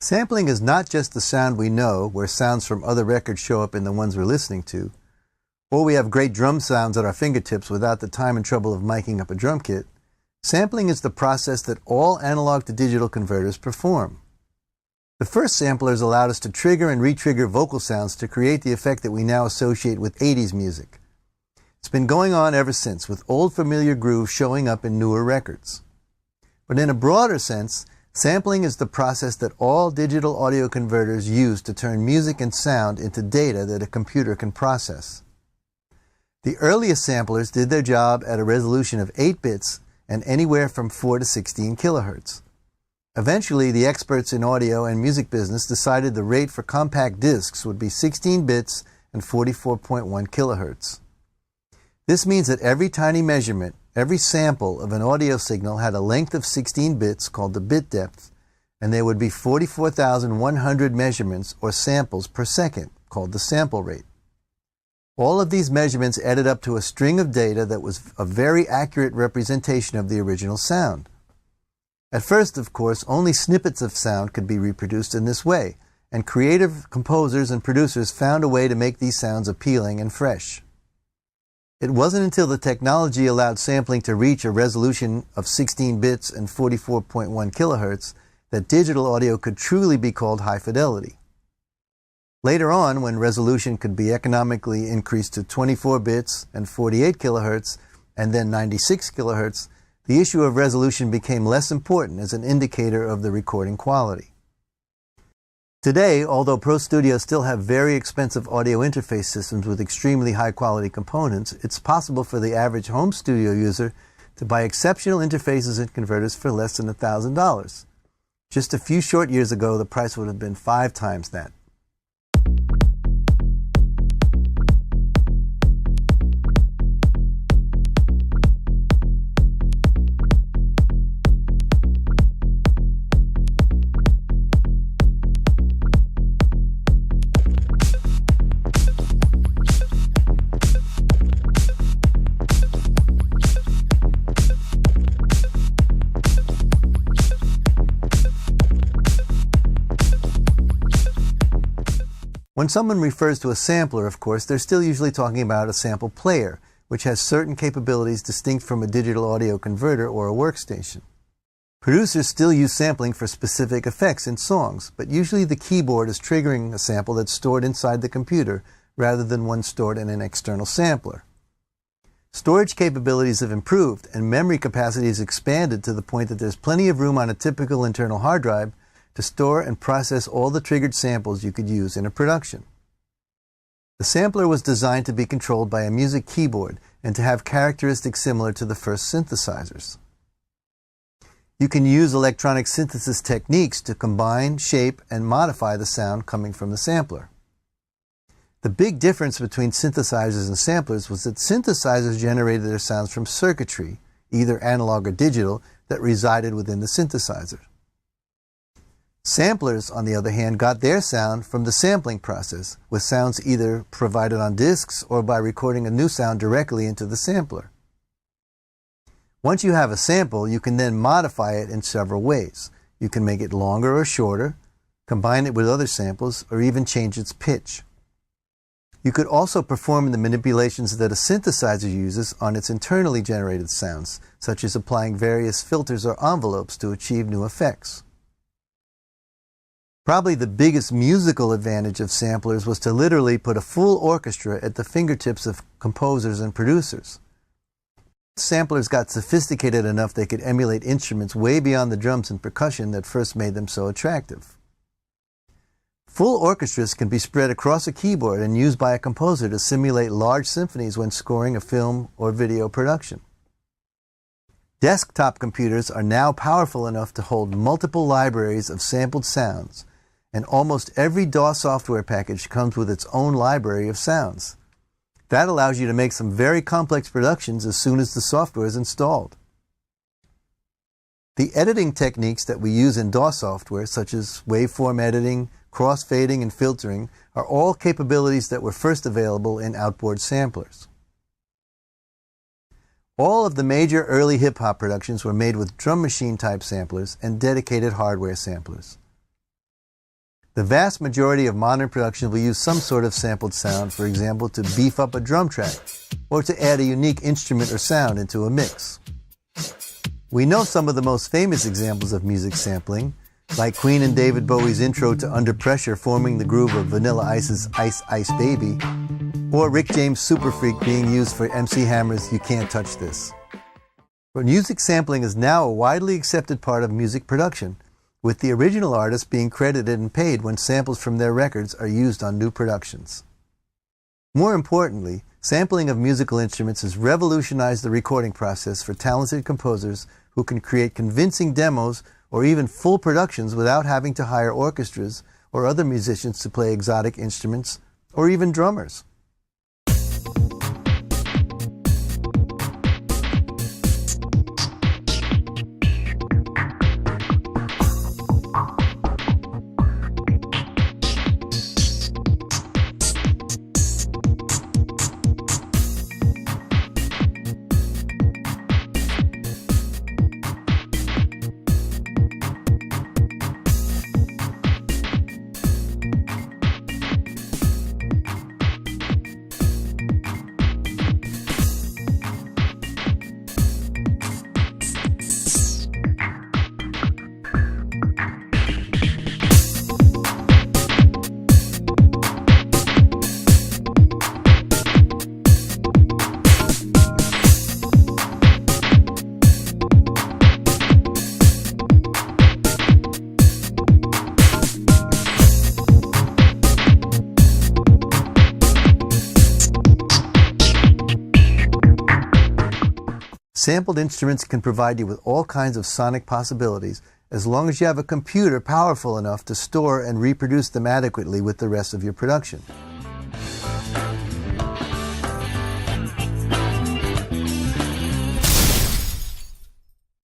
Sampling is not just the sound we know, where sounds from other records show up in the ones we're listening to, or we have great drum sounds at our fingertips without the time and trouble of miking up a drum kit. Sampling is the process that all analog to digital converters perform. The first samplers allowed us to trigger and re-trigger vocal sounds to create the effect that we now associate with 80s music. It's been going on ever since, with old familiar grooves showing up in newer records. But in a broader sense, sampling is the process that all digital audio converters use to turn music and sound into data that a computer can process. The earliest samplers did their job at a resolution of 8 bits and anywhere from 4 to 16 kilohertz. Eventually, the experts in audio and music business decided the rate for compact discs would be 16 bits and 44.1 kilohertz. This means that every tiny measurement, every sample of an audio signal had a length of 16 bits called the bit depth, and there would be 44,100 measurements or samples per second called the sample rate. All of these measurements added up to a string of data that was a very accurate representation of the original sound. At first, of course, only snippets of sound could be reproduced in this way, and creative composers and producers found a way to make these sounds appealing and fresh. It wasn't until the technology allowed sampling to reach a resolution of 16 bits and 44.1 kilohertz that digital audio could truly be called high fidelity. Later on, when resolution could be economically increased to 24 bits and 48 kilohertz and then 96 kilohertz, the issue of resolution became less important as an indicator of the recording quality. Today, although Pro Studios still have very expensive audio interface systems with extremely high-quality components, it's possible for the average home studio user to buy exceptional interfaces and converters for less than $1,000. Just a few short years ago, the price would have been 5 times that. When someone refers to a sampler, of course, they're still usually talking about a sample player, which has certain capabilities distinct from a digital audio converter or a workstation. Producers still use sampling for specific effects in songs, but usually the keyboard is triggering a sample that's stored inside the computer rather than one stored in an external sampler. Storage capabilities have improved, and memory capacity has expanded to the point that there's plenty of room on a typical internal hard drive to store and process all the triggered samples you could use in a production. The sampler was designed to be controlled by a music keyboard and to have characteristics similar to the first synthesizers. You can use electronic synthesis techniques to combine, shape, and modify the sound coming from the sampler. The big difference between synthesizers and samplers was that synthesizers generated their sounds from circuitry, either analog or digital, that resided within the synthesizer. Samplers, on the other hand, got their sound from the sampling process, with sounds either provided on discs or by recording a new sound directly into the sampler. Once you have a sample, you can then modify it in several ways. You can make it longer or shorter, combine it with other samples, or even change its pitch. You could also perform the manipulations that a synthesizer uses on its internally generated sounds, such as applying various filters or envelopes to achieve new effects. Probably the biggest musical advantage of samplers was to literally put a full orchestra at the fingertips of composers and producers. Samplers got sophisticated enough they could emulate instruments way beyond the drums and percussion that first made them so attractive. Full orchestras can be spread across a keyboard and used by a composer to simulate large symphonies when scoring a film or video production. Desktop computers are now powerful enough to hold multiple libraries of sampled sounds, and almost every DAW software package comes with its own library of sounds. That allows you to make some very complex productions as soon as the software is installed. The editing techniques that we use in DAW software, such as waveform editing, crossfading, and filtering, are all capabilities that were first available in outboard samplers. All of the major early hip-hop productions were made with drum machine type samplers and dedicated hardware samplers. The vast majority of modern production will use some sort of sampled sound, for example, to beef up a drum track, or to add a unique instrument or sound into a mix. We know some of the most famous examples of music sampling, like Queen and David Bowie's intro to Under Pressure forming the groove of Vanilla Ice's Ice Ice Baby, or Rick James' Super Freak being used for MC Hammer's You Can't Touch This. But music sampling is now a widely accepted part of music production, with the original artists being credited and paid when samples from their records are used on new productions. More importantly, sampling of musical instruments has revolutionized the recording process for talented composers who can create convincing demos or even full productions without having to hire orchestras or other musicians to play exotic instruments, or even drummers. Sampled instruments can provide you with all kinds of sonic possibilities as long as you have a computer powerful enough to store and reproduce them adequately with the rest of your production.